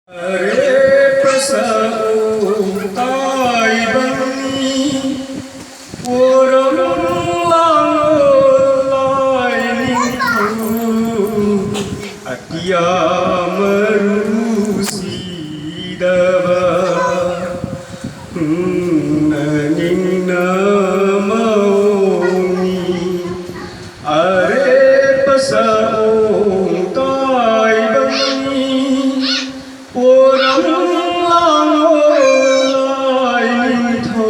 Are pasau tai bangi orang langolai lingku atia merusi dawa NINGNA MAONGNI are pasau tai bangi orang langolai lingku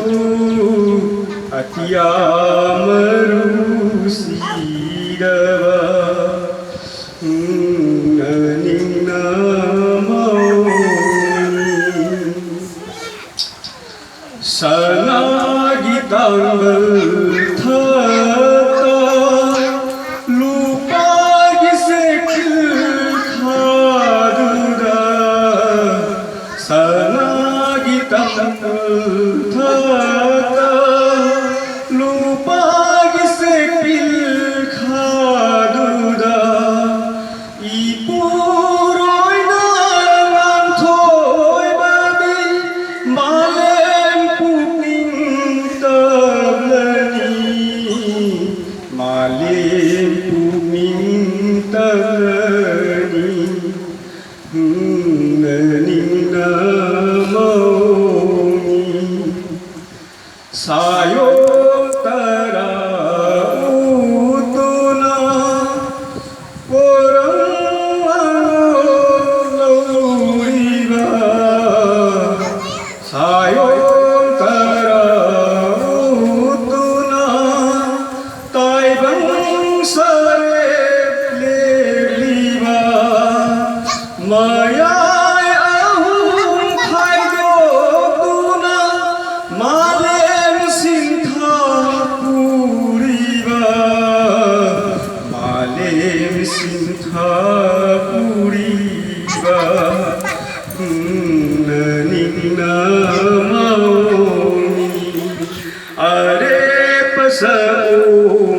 atia merusi dawa NINGNA MAONGNI selagi tanggal terta lupa gisekil kaduda selagi tanggal terta lupa gisekil kaduda ipuroi dengan toy babi malem puning terleni malem puning terleni NINGNA MAONGNI sayo tara utuna orang lauriba sayo tara utuna tai bang sarep leliba mayai ahum khaido tuna malem sintha puriba malem sintha puriba NINGNA MAONGNI are pasau